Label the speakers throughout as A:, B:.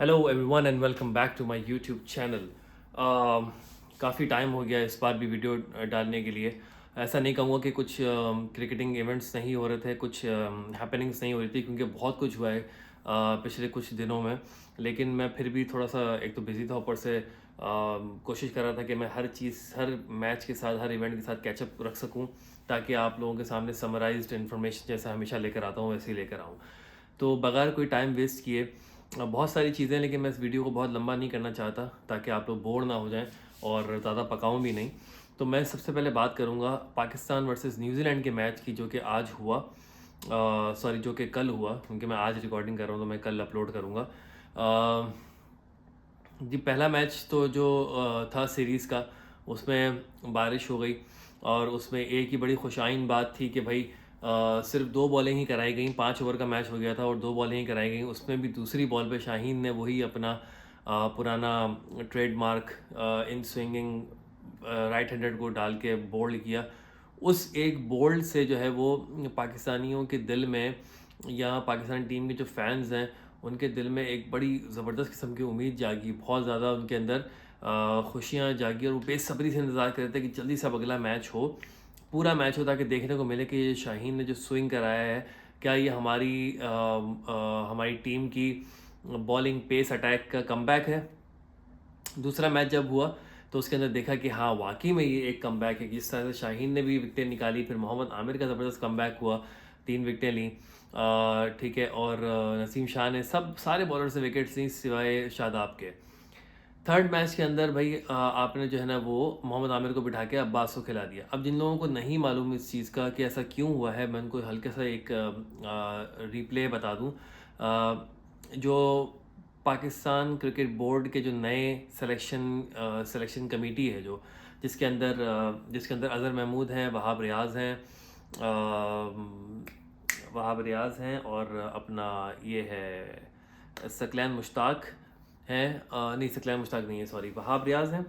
A: Hello everyone and welcome back to my YouTube channel. काफ़ी time हो गया इस बार भी वीडियो डालने के लिए। ऐसा नहीं कहूँगा कि कुछ क्रिकेटिंग इवेंट्स नहीं हो रहे थे, कुछ हैपनिंग्स नहीं हो रही थी, क्योंकि बहुत कुछ हुआ है पिछले कुछ दिनों में। लेकिन मैं फिर भी थोड़ा सा एक तो बिज़ी था, ऊपर से कोशिश कर रहा था कि मैं हर चीज़, हर मैच के साथ, हर इवेंट के साथ कैचअप रख सकूँ, ताकि आप लोगों के सामने समराइज्ड इन्फॉर्मेशन जैसा हमेशा लेकर आता हूँ वैसे ही लेकर आऊँ। तो बगैर कोई टाइम वेस्ट किए बहुत सारी चीज़ें, लेकिन मैं इस वीडियो को बहुत लंबा नहीं करना चाहता ताकि आप लोग बोर ना हो जाएं और ज़्यादा पकाऊं भी नहीं। तो मैं सबसे पहले बात करूंगा पाकिस्तान वर्सेस न्यूजीलैंड के मैच की, जो कि आज हुआ, सॉरी जो कि कल हुआ, क्योंकि मैं आज रिकॉर्डिंग कर रहा हूँ तो मैं कल अपलोड करूँगा। जी पहला मैच तो जो था सीरीज़ का, उसमें बारिश हो गई और उसमें एक ही बड़ी खुशाइन बात थी कि भाई सिर्फ 2 बॉलें ही कराई गई। 5 ओवर का मैच हो गया था और 2 बॉलें ही कराई गई। उसमें भी दूसरी बॉल पे शाहीन ने वही अपना पुराना ट्रेडमार्क इन स्विंगिंग राइट हैंडेड को डाल के बोल्ड किया। उस एक बोल्ड से जो है वो पाकिस्तानियों के दिल में, या पाकिस्तान टीम के जो फैंस हैं उनके दिल में एक बड़ी ज़बरदस्त किस्म की उम्मीद जागी, बहुत ज़्यादा उनके अंदर खुशियाँ जागी और वो बेसब्री से इंतज़ार कर रहे थे कि जल्दी से अब अगला मैच हो, पूरा मैच हो, ताकि देखने को मिले कि ये शाहीन ने जो स्विंग कराया है, क्या ये हमारी टीम की बॉलिंग पेस अटैक का कमबैक है। दूसरा मैच जब हुआ तो उसके अंदर देखा कि हाँ वाकई में ये एक कमबैक है। जिस तरह से शाहीन ने भी विकेटें निकाली, फिर मोहम्मद आमिर का ज़बरदस्त कमबैक हुआ, 3 विकेटें ली, ठीक है, और नसीम शाह ने सब सारे बॉलर से विकेट्स ली सिवाय शादाब के। थर्ड मैच के अंदर भाई आपने जो है ना वो मोहम्मद आमिर को बिठा के अब्बास को खिला दिया। अब जिन लोगों को नहीं मालूम इस चीज़ का कि ऐसा क्यों हुआ है, मैं उनको हल्के सा एक रिप्ले बता दूं। जो पाकिस्तान क्रिकेट बोर्ड के जो नए सिलेक्शन कमेटी है, जो जिसके अंदर अज़हर महमूद हैं, वहाब रियाज़ हैं और अपना ये है सकलैन मुश्ताक हैं, नहीं सकलैन मुश्ताक नहीं है, सॉरी, वहाब रियाज़ हैं,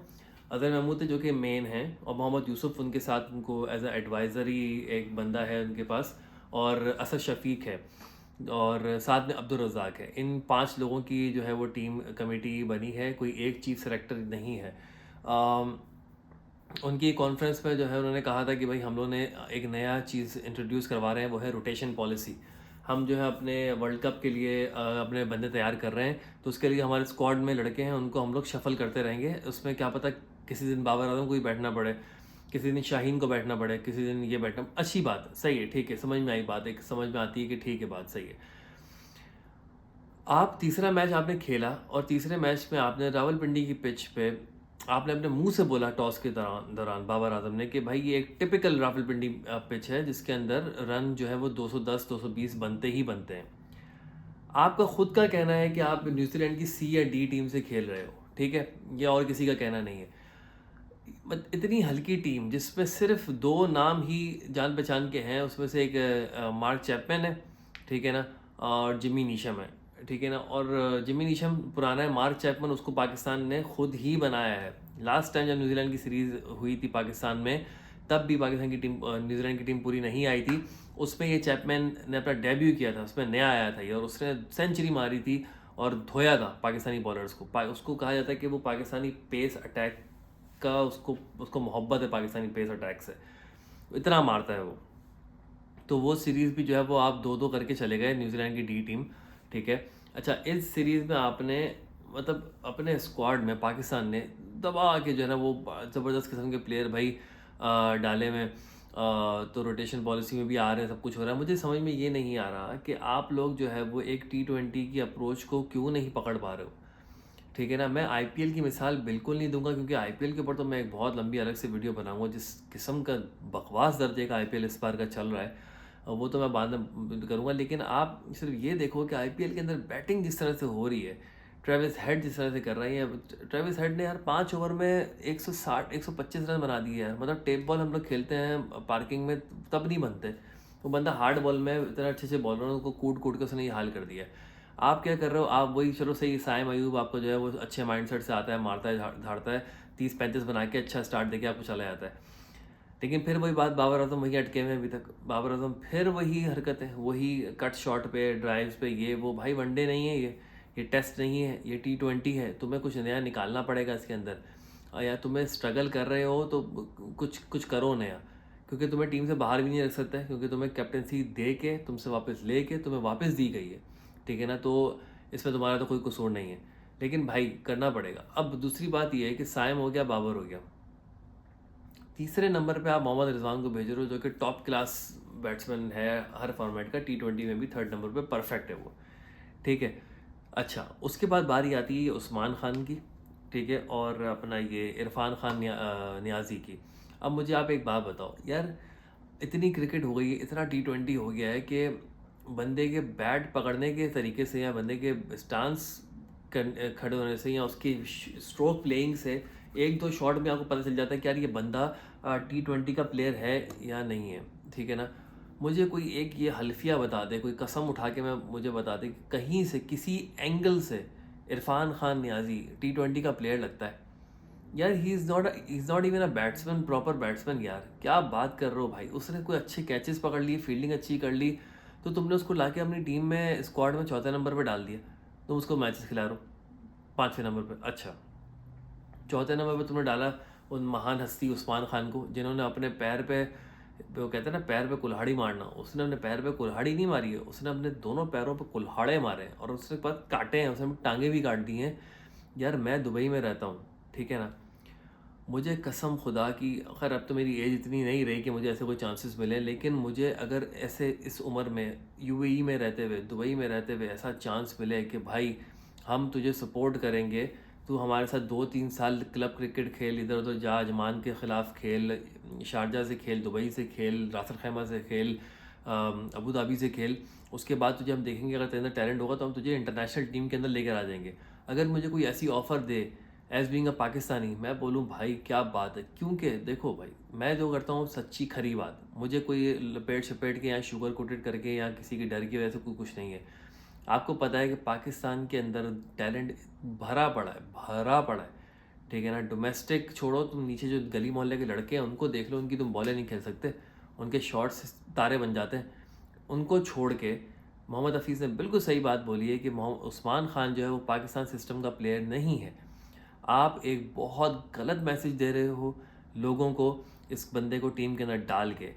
A: अज़हर महमूद है जो कि मेन हैं, और मोहम्मद यूसुफ उनके साथ, उनको एज ए एडवाइज़री एक बंदा है उनके पास, और असद शफीक है, और साथ में अब्दुल रज़ाक है। इन 5 लोगों की जो है वो टीम कमेटी बनी है, कोई एक चीफ सेलेक्टर नहीं है। उनकी कॉन्फ्रेंस में जो है उन्होंने कहा था कि भाई हम लोग ने एक नया चीज़ इंट्रोड्यूस करवा रहे हैं, वो है रोटेशन पॉलिसी। हम जो है अपने वर्ल्ड कप के लिए अपने बंदे तैयार कर रहे हैं, तो उसके लिए हमारे स्क्वाड में लड़के हैं, उनको हम लोग शफल करते रहेंगे। उसमें क्या पता किसी दिन बाबर आजम को ही बैठना पड़े, किसी दिन शाहीन को बैठना पड़े, किसी दिन ये बैठना। अच्छी बात, सही है, ठीक है, समझ में आई बात, एक समझ में आती है कि ठीक है, बात सही है। आप तीसरा मैच आपने खेला और तीसरे मैच में आपने रावलपिंडी की पिच पे आपने अपने मुंह से बोला टॉस के दौरान दौरान बाबर आजम ने कि भाई ये एक टिपिकल रावलपिंडी पिच है, जिसके अंदर रन जो है वो 210 220 बनते ही बनते हैं। आपका खुद का कहना है कि आप न्यूजीलैंड की सी या डी टीम से खेल रहे हो, ठीक है, या और किसी का कहना नहीं है। इतनी हल्की टीम जिसमें सिर्फ 2 नाम ही जान पहचान के हैं, उसमें से एक मार्क चैपमैन है, ठीक है ना, और जिमी नीशम है, ठीक है ना, और जिमी नीशम पुराना है, मार्क चैपमैन उसको पाकिस्तान ने खुद ही बनाया है। लास्ट टाइम जब न्यूजीलैंड की सीरीज़ हुई थी पाकिस्तान में, तब भी पाकिस्तान की टीम, न्यूजीलैंड की टीम पूरी नहीं आई थी। उसमें ये चैपमैन ने अपना डेब्यू किया था, उसमें नया आया था ये, और उसने सेंचुरी मारी थी और धोया था पाकिस्तानी बॉलर्स को। उसको कहा जाता है कि वो पाकिस्तानी पेस अटैक का, उसको उसको मोहब्बत है पाकिस्तानी पेस अटैक से, इतना मारता है वो। तो वो सीरीज़ भी जो है वो आप 2-2 करके चले गए, न्यूजीलैंड की डी टीम, ठीक है। अच्छा, इस सीरीज़ में आपने मतलब अपने स्क्वाड में पाकिस्तान ने दबा के जो है ना वो ज़बरदस्त किस्म के प्लेयर भाई डाले में, तो रोटेशन पॉलिसी में भी आ रहे हैं, सब कुछ हो रहा है। मुझे समझ में ये नहीं आ रहा कि आप लोग जो है वो एक T20 की अप्रोच को क्यों नहीं पकड़ पा रहे हो, ठीक है ना। मैं आईपीएल की मिसाल बिल्कुल नहीं दूंगा, क्योंकि आईपीएल के ऊपर तो मैं एक बहुत लंबी अलग से वीडियो बनाऊंगा। जिस किस्म का बकवास दर्जे का आईपीएल इस बार का चल रहा है, वो तो मैं बाद में करूंगा। लेकिन आप सिर्फ ये देखो कि आईपीएल के अंदर बैटिंग जिस तरह से हो रही है, ट्रेविस हेड जिस तरह से कर रही है। ट्रेविस हेड ने यार 5 ओवर में 160 125 रन बना दिए यार। मतलब टेप बॉल हम लोग खेलते हैं पार्किंग में, तब नहीं बनते, वो बंदा हार्ड बॉल में इतना अच्छे अच्छे बॉलरों को कूट कूट के उसने ये हाल कर दिया है। आप क्या कर रहे हो, आप वही, चलो सही, साइम अयूब आपको जो है वो अच्छे माइंडसेट से आता है, मारता है, धाड़ता है, 30-35 बना के अच्छा स्टार्ट देके आपको चला जाता है। लेकिन फिर वही बात, बाबर आजम वही अटके हुए हैं अभी तक। बाबर आजम फिर वही हरकतें, वही कट शॉट पे, ड्राइव्स पे, ये वो। भाई वनडे नहीं है ये, ये टेस्ट नहीं है, ये T20 है, तुम्हें कुछ नया निकालना पड़ेगा इसके अंदर। या तुम्हें स्ट्रगल कर रहे हो तो कुछ कुछ करो नया, क्योंकि तुम्हें टीम से बाहर भी नहीं रख सकता है, क्योंकि तुम्हें कैप्टनसी दे के तुमसे वापस ले के तुम्हें वापस दी गई है, ठीक है ना। तो इसमें तुम्हारा तो कोई कसूर नहीं है, लेकिन भाई करना पड़ेगा। अब दूसरी बात यह है कि साइम हो गया, बाबर हो गया, तीसरे नंबर पे आप मोहम्मद रिजवान को भेज रहे हो, जो कि टॉप क्लास बैट्समैन है हर फॉर्मेट का, T20 में भी थर्ड नंबर पे परफेक्ट है वो, ठीक है। अच्छा, उसके बाद बारी आती है उस्मान खान की, ठीक है, और अपना ये इरफान खान नियाजी की। अब मुझे आप एक बात बताओ यार, इतनी क्रिकेट हो गई है, इतना T20 हो गया है कि बंदे के बैट पकड़ने के तरीके से या बंदे के स्टांस खड़े होने से या उसकी स्ट्रोक प्लेइंग से एक दो शॉट में आपको पता चल जाता है कि यार ये बंदा T20 का प्लेयर है या नहीं है, ठीक है ना। मुझे कोई एक ये हल्फिया बता दे, कोई कसम उठा के मुझे बता दे कि कहीं से किसी एंगल से इरफान खान नियाजी T20 का प्लेयर लगता है यार। He is not even a batsman, proper batsman यार, क्या बात कर रहे हो भाई। उसने कोई अच्छे कैचेस पकड़ लिए, फील्डिंग अच्छी कर ली, तो तुमने उसको लाके अपनी टीम में स्क्वाड में चौथे नंबर पे डाल दिया, तुम उसको मैचेस खिला रहे हो पाँचवें नंबर पे। अच्छा, चौथे नंबर पे तुमने डाला उन महान हस्ती उस्मान खान को, जिन्होंने अपने पैर पे, वो कहते हैं ना पैर पे कुल्हाड़ी मारना, उसने अपने पैर पे कुल्हाड़ी नहीं मारी है, उसने अपने दोनों पैरों पे कुल्हाड़े मारे हैं, और उसके बाद काटे हैं, उसने टांगे भी काट दी हैं। यार मैं दुबई में रहता हूँ, ठीक है ना, मुझे कसम खुदा की, खैर अब तो मेरी एज इतनी नहीं रही कि मुझे ऐसे कोई चांसेस मिले, लेकिन मुझे अगर ऐसे इस उम्र में UAE में रहते हुए, दुबई में रहते हुए ऐसा चांस मिले कि भाई हम तुझे सपोर्ट करेंगे, तू हमारे साथ 2-3 साल क्लब क्रिकेट खेल, इधर उधर जा, अजमान के ख़िलाफ़ खेल, शारजा से खेल, दुबई से खेल, रास अल खैमा से खेल, अबू धाबी से खेल, उसके बाद तुझे हम देखेंगे, अगर तेरे अंदर टैलेंट होगा तो हम तुझे इंटरनेशनल टीम के अंदर लेकर आ जाएंगे। अगर मुझे कोई ऐसी offer they as being a Pakistani, मैं बोलूँ भाई क्या बात है, क्योंकि देखो भाई मैं जो करता हूँ सच्ची खरी बात, मुझे कोई लपेट शपेट के या शुगर कोटेड करके या किसी के डर की वजह से कोई कुछ नहीं है। आपको पता है कि पाकिस्तान के अंदर टैलेंट भरा पड़ा है, भरा पड़ा है, ठीक है ना। डोमेस्टिक छोड़ो, तुम नीचे जो गली मोहल्ले के लड़के हैं उनको देख लो, उनकी तुम बॉलें नहीं खेल सकते, उनके शॉट्स तारे बन जाते हैं। उनको छोड़ के मोहम्मद हफीज़ ने बिल्कुल सही बात बोली है कि उस्मान खान जो है वो पाकिस्तान सिस्टम का प्लेयर नहीं है। आप एक बहुत गलत मैसेज दे रहे हो लोगों को इस बंदे को टीम के अंदर डाल के।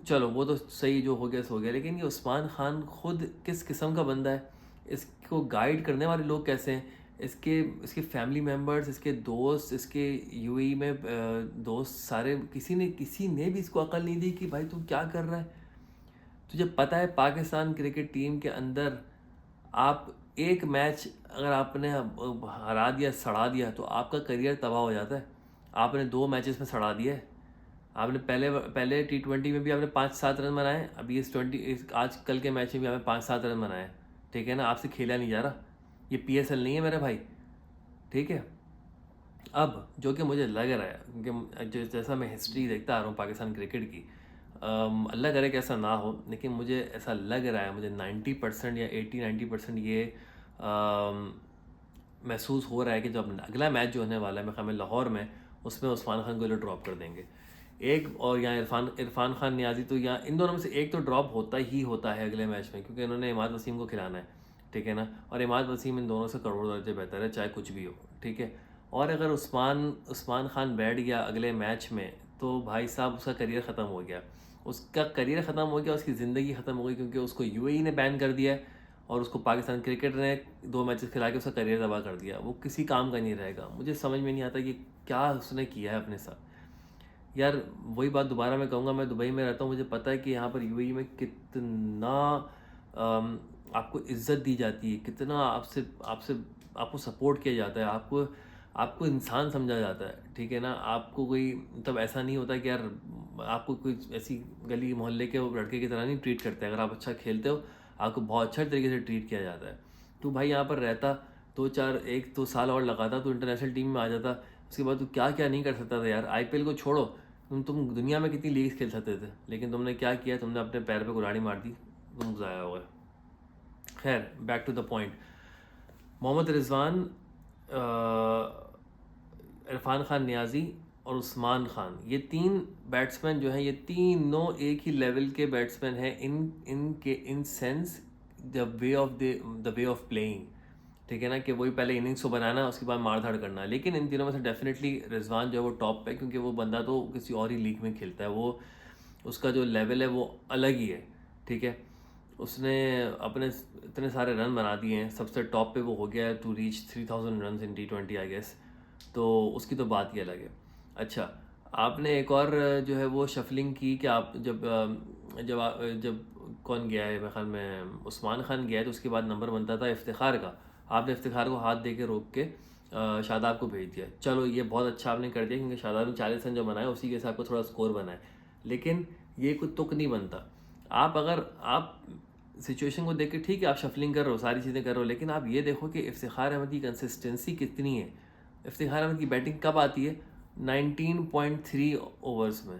A: चलो वो तो सही, जो हो गया सो हो गया, लेकिन ये उस्मान खान खुद किस किस्म का बंदा है, इसको गाइड करने वाले लोग कैसे हैं, इसके इसके फैमिली मेम्बर्स, इसके दोस्त, इसके UAE में दोस्त सारे, किसी ने भी इसको अकल नहीं दी कि भाई तू क्या कर रहा है। तुझे पता है पाकिस्तान क्रिकेट टीम के अंदर आप एक मैच अगर आपने हरा दिया, सड़ा दिया, तो आपका करियर तबाह हो जाता है। आपने 2 मैचेस में सड़ा दिया है, आपने पहले पहले T20 में भी आपने 5-7 रन बनाए, अभी इस आज कल के मैच में भी आपने 5-7 रन बनाए, ठीक है ना। आपसे खेला नहीं जा रहा, ये PSL नहीं है मेरे भाई, ठीक है। अब जो कि मुझे लग रहा है कि जैसा मैं हिस्ट्री देखता आ रहा हूँ पाकिस्तान क्रिकेट की, अल्लाह करे कि ऐसा ना हो, लेकिन मुझे ऐसा लग रहा है, मुझे 90% या 80-90% ये महसूस हो रहा है कि जब अगला मैच जो होने वाला है मैं ख्याल लाहौर में, उसमें उस्मान खान को ये ड्रॉप कर देंगे एक, और यहाँ इरफान खान नियाजी, तो यहाँ इन दोनों में से एक तो ड्रॉप होता ही होता है अगले मैच में, क्योंकि इन्होंने इमाद वसीम को खिलाना है, ठीक है ना। और इमाद वसीम इन दोनों से करोड़ दर्जे बेहतर है, चाहे कुछ भी हो, ठीक है। और अगर उस्मान खान बैठ गया अगले मैच में, तो भाई साहब उसका करियर ख़त्म हो गया, उसका करियर ख़त्म हो गया, उसकी ज़िंदगी ख़त्म हो गई, क्योंकि उसको UAE ने बैन कर दिया है और उसको पाकिस्तान क्रिकेट ने 2 मैचेस खिला के उसका करियर तबाह कर दिया। वो किसी काम का नहीं रहेगा। मुझे समझ में नहीं आता कि क्या उसने किया है अपने साथ। यार वही बात दोबारा मैं कहूँगा, मैं दुबई में रहता हूँ, मुझे पता है कि यहाँ पर UAE में कितना आपको इज्जत दी जाती है, कितना आपसे आपसे आपको सपोर्ट किया जाता है, आपको इंसान समझा जाता है, ठीक है ना। आपको कोई मतलब ऐसा नहीं होता कि यार आपको कोई ऐसी गली मोहल्ले के लड़के की तरह नहीं ट्रीट करते। अगर आप अच्छा खेलते हो आपको बहुत अच्छे तरीके से ट्रीट किया जाता है। तो भाई यहाँ पर रहता 1-2 साल और लगाता तो इंटरनेशनल टीम में आ जाता, उसके बाद तू क्या क्या नहीं कर सकता था यार। IPL को छोड़ो, तुम दुनिया में कितनी लीग्स खेल सकते थे, लेकिन तुमने क्या किया, तुमने अपने पैर पे कुल्हाड़ी मार दी, तुम ज़ाया हो गए। खैर back to the point, Mohammad Rizwan, Irfan Khan Niazi और उस्मान खान, ये 3 बैट्समैन जो हैं, ये तीनों एक ही लेवल के बैट्समैन हैं in sense the way of playing, ठीक है ना, कि वही पहले इनिंग्स को बनाना उसके बाद मार धाड़ करना। लेकिन इन तीनों में से डेफिनेटली रिजवान जो है वो टॉप पे, क्योंकि वो बंदा तो किसी और ही लीग में खेलता है, वो उसका जो लेवल है वो अलग ही है। ठीक है, उसने अपने इतने सारे रन बना दिए हैं, सबसे टॉप पे वो हो गया है to reach 3000 run in T20 I guess, तो उसकी तो बात ही अलग है। अच्छा, आपने एक और जो है वो शफलिंग की कि आप जब कौन गया है, मेरे ख्याल में उस्मान खान गया है, तो उसके बाद नंबर बनता था इफ्तिखार का। आपने इफ्तिखार को हाथ दे के रोक के शादाब को भेज दिया। चलो ये बहुत अच्छा आपने कर दिया, क्योंकि शादाब ने 40 रन जो बनाए उसी के हिसाब को थोड़ा स्कोर बनाए, लेकिन ये कुछ तुक नहीं बनता। आप सिचुएशन को देख के ठीक है आप शफलिंग कर रहे हो, सारी चीज़ें कर रहे हो, लेकिन आप ये देखो कि इफ्तिखार अहमद की कंसिस्टेंसी कितनी है। इफ्तिखार अहमद की बैटिंग कब आती है? 19.3 ओवर्स में,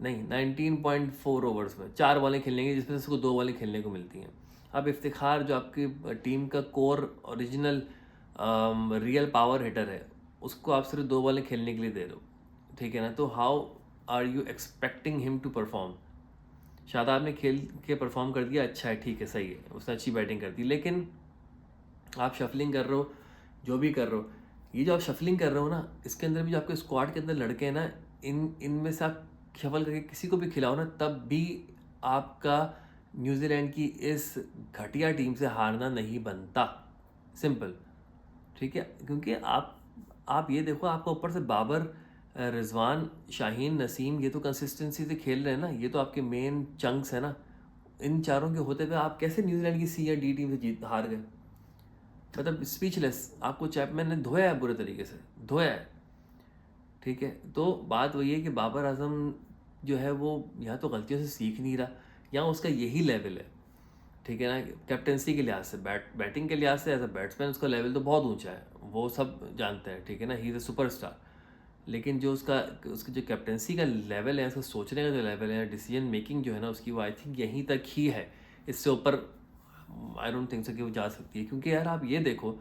A: नहीं 19.4 ओवर्स में 4 बॉलें खेलने की, जिसमें से उसको 2 बॉलें खेलने को मिलती हैं। अब इफ्तिखार जो आपकी टीम का core original real power hitter है, उसको आप सिर्फ 2 बॉलें खेलने के लिए दे दो, ठीक है ना, तो how are you expecting him to perform? Shadab ने खेल के परफॉर्म कर दिया, अच्छा है, ठीक है, सही है, उसने अच्छी बैटिंग कर दी, लेकिन आप शफलिंग कर रहे हो, जो भी कर रहे हो, ये जो आप शफलिंग कर रहे हो ना, इसके अंदर भी जो आपके स्क्वाड के अंदर लड़के हैं ना, इनमें से आप शफल करके किसी को भी खिलाओ ना, तब भी आपका न्यूजीलैंड की इस घटिया टीम से हारना नहीं बनता। सिंपल, ठीक है, क्योंकि आप ये देखो, आपका ऊपर से बाबर, रिजवान, शाहीन, नसीम, ये तो कंसिस्टेंसी से खेल रहे हैं ना, ये तो आपके मेन चंक्स है ना। इन चारों के होते हुए आप कैसे न्यूजीलैंड की C या D टीम से हार गए? मतलब स्पीचलेस। आपको चैपमैन ने धोया है, बुरे तरीके से धोया है। ठीक है, तो बात वही है कि बाबर आजम जो है वो या तो गलतियों से सीख नहीं रहा, या उसका यही लेवल है। ठीक है ना, कैप्टेंसी के लिहाज से, बैटिंग के लिहाज से एज अ बैट्समैन उसका लेवल तो बहुत ऊंचा है, वो सब जानते हैं, ठीक है ना, ही इज़ अ सुपरस्टार। लेकिन जो उसकी जो कैप्टेंसी का लेवल है, उसका सोचने का जो लेवल है, डिसीजन मेकिंग जो है ना उसकी, वो आई थिंक यहीं तक ही है। इससे ऊपर आई डोंट थिंक सो कि वो जा सकती है। क्योंकि यार आप ये देखो,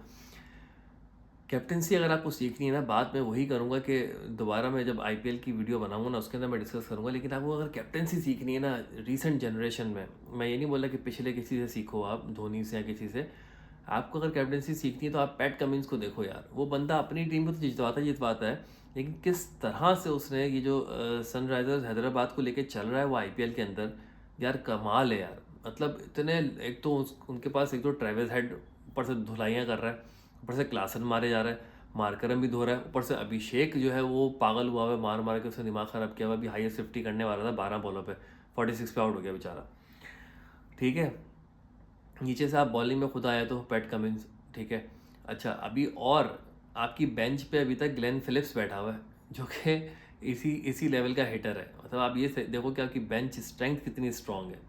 A: कैप्टेंसी अगर आपको सीखनी है ना, बात मैं वही करूँगा कि दोबारा मैं जब IPL की वीडियो बनाऊंगा ना, उसके अंदर मैं डिस्कस करूँगा, लेकिन आपको अगर कैप्टेंसी सीखनी है ना रीसेंट जनरेशन में, मैं ये नहीं बोला कि पिछले किसी से सीखो आप, धोनी से या किसी से, आपको अगर कैप्टेंसी सीखनी है तो आप पैट कमिंस को देखो यार। वो बंदा अपनी टीम को तो जितवाता है, लेकिन किस तरह से उसने ये जो सनराइजर्स हैदराबाद को लेके चल रहा है वो IPL के अंदर, यार कमाल है यार। मतलब इतने, एक तो उनके पास एक तो ट्रेविस हेड ऊपर से धुलाइयाँ कर रहा है, ऊपर से क्लासन मारे जा रहा है, मार्करम भी धो रहा है, ऊपर से अभिषेक जो है वो पागल हुआ हुआ है, मार मार के उसने दिमाग ख़राब किया हुआ। अभी हाईएस्ट 50 करने वाला था 12 बॉलों पे, 46 पे आउट हो गया बेचारा। ठीक है, नीचे से आप बॉलिंग में खुद आया तो पैट कमिंस, ठीक है। अच्छा, अभी और आपकी बेंच पे अभी तक ग्लेन फिलिप्स बैठा हुआ है, जो कि इसी लेवल का हिटर है। मतलब आप ये देखो कि आपकी बेंच स्ट्रेंथ कितनी स्ट्रांग है।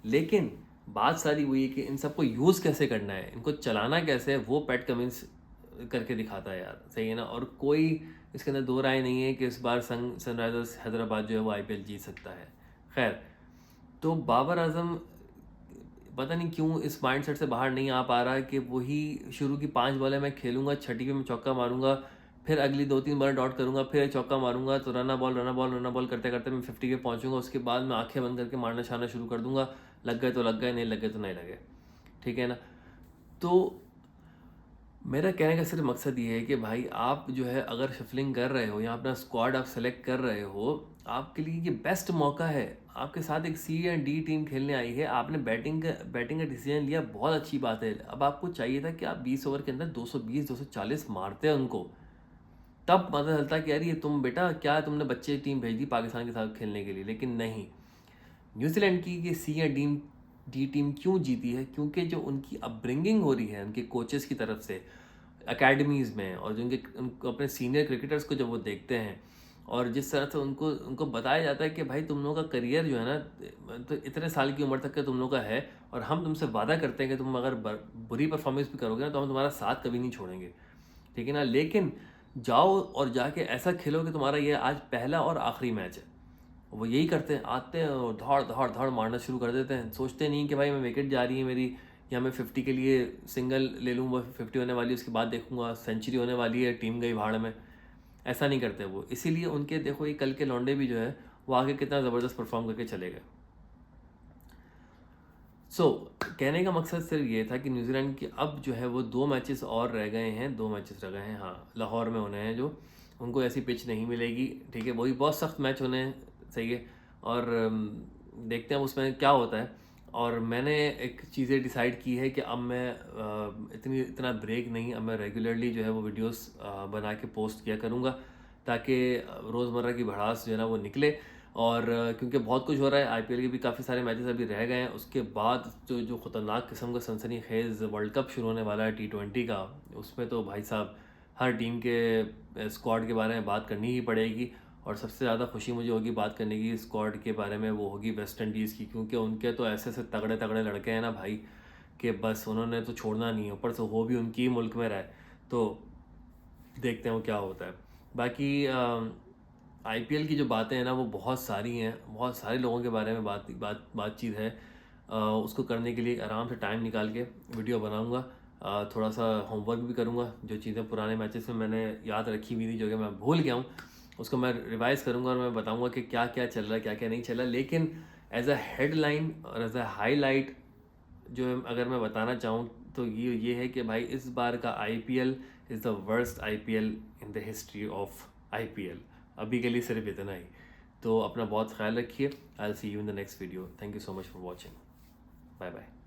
A: लेकिन बात सारी वही है कि इन सबको यूज़ कैसे करना है, इनको चलाना कैसे है, वो पैट कमिंस करके दिखाता है यार, सही है ना। और कोई इसके अंदर दो राय नहीं है कि इस बार सनराइजर्स हैदराबाद जो है वो IPL जीत सकता है। खैर, तो बाबर आजम पता नहीं क्यों इस माइंडसेट से बाहर नहीं आ पा रहा है कि वही शुरू की 5 बॉलें मैं खेलूंगा, छठी पे मैं चौका मारूंगा, फिर अगली 2-3 बॉलें डॉट करूंगा, फिर एक चौका मारूंगा, तो रना बॉल करते करते मैं 50 पे पहुंचूंगा। उसके बाद मैं आंखें बंद करके मारना छाना शुरू कर दूंगा, लग गए तो लग गए, नहीं लग गए तो नहीं लगे, ठीक है ना। तो मेरा कहने का सिर्फ मकसद ये है कि भाई आप जो है अगर शफलिंग कर रहे हो या अपना स्क्वाड आप सेलेक्ट कर रहे हो, आपके लिए ये बेस्ट मौका है। आपके साथ एक C या D टीम खेलने आई है, आपने बैटिंग का डिसीजन लिया, बहुत अच्छी बात है। अब आपको चाहिए था कि आप 20 ओवर के अंदर 220-240 मारते हैं उनको, तब पता चलता कि यार ये तुम बेटा क्या तुमने बच्चे टीम भेज दी पाकिस्तान के साथ खेलने के लिए। लेकिन नहीं, न्यूजीलैंड की ये C या D टीम क्यों जीती है? क्योंकि जो उनकी अपब्रिंगिंग हो रही है उनके कोचेस की तरफ से एकेडमीज़ में, और जो उनको अपने सीनियर क्रिकेटर्स को जब वो देखते हैं, और जिस तरह से उनको उनको बताया जाता है कि भाई तुम लोगों का करियर जो है ना, तो इतने साल की उम्र तक का तुम लोगों का है, और हम तुमसे वादा करते हैं कि तुम अगर बुरी परफॉर्मेंस भी करोगे ना तो हम तुम्हारा साथ कभी नहीं छोड़ेंगे, ठीक है ना। लेकिन जाओ और जाके ऐसा खेलो कि तुम्हारा ये आज पहला और आखिरी मैच है। वो यही करते हैं, आते हैं और धौड़ मारना शुरू कर देते हैं। सोचते नहीं कि भाई मैं विकेट जा रही है मेरी, या मैं 50 के लिए सिंगल ले लूँ, वो 50 होने वाली है, उसके बाद देखूंगा सेंचुरी होने वाली है, टीम गई भाड़ में। ऐसा नहीं करते वो। इसीलिए उनके देखो ये कल के लौंडे भी जो है वो आगे कितना ज़बरदस्त परफॉर्म करके चले गए। सो कहने का मकसद सिर्फ ये था कि न्यूजीलैंड की अब जो है वो 2 मैचेस और रह गए हैं, 2 मैचेस रह गए हैं, हाँ, लाहौर में होने हैं जो, उनको ऐसी पिच नहीं मिलेगी, ठीक है? वही बहुत सख्त मैच होने हैं, सही है? और देखते हैं उसमें क्या होता है। और मैंने एक चीज़ें डिसाइड की है कि अब मैं इतना ब्रेक नहीं, अब मैं रेगुलरली जो है वो वीडियोस बना के पोस्ट किया करूँगा, ताकि रोज़मर्रा की भड़ास जो है ना वो निकले। और क्योंकि बहुत कुछ हो रहा है, आईपीएल के भी काफ़ी सारे मैचेस अभी रह गए हैं, उसके बाद जो ख़तरनाक किस्म का सनसनीखेज़ वर्ल्ड कप शुरू होने वाला है T20 का, उसमें तो भाई साहब हर टीम के स्क्वाड के बारे में बात करनी ही पड़ेगी। और सबसे ज़्यादा खुशी मुझे होगी बात करने की स्क्वाड के बारे में, वो होगी वेस्ट इंडीज़ की, क्योंकि उनके तो ऐसे ऐसे तगड़े तगड़े लड़के हैं ना भाई, कि बस उन्होंने तो छोड़ना नहीं है, ऊपर से वो भी उनकी ही मुल्क में रहे, तो देखते हैं वो क्या होता है। बाकी आईपीएल की जो बातें हैं ना वो बहुत सारी हैं, बहुत सारे लोगों के बारे में बातचीत है। उसको करने के लिए आराम से टाइम निकाल के वीडियो बनाऊंगा, थोड़ा सा होमवर्क भी करूंगा, जो चीज़ें पुराने मैचेस में मैंने याद रखी हुई थी जो कि मैं भूल गया हूँ, उसको मैं रिवाइज करूंगा और मैं बताऊंगा कि क्या क्या चल रहा है, क्या क्या नहीं चल रहा। लेकिन एज अ हेडलाइन और एज अ हाईलाइट जो अगर मैं बताना चाहूँ तो ये है कि भाई इस बार का IPL is the worst IPL in the history of IPL. अभी के लिए सिर्फ इतना ही। तो अपना बहुत ख्याल रखिए। I will see you in the next video. Thank you so much for watching. Bye bye.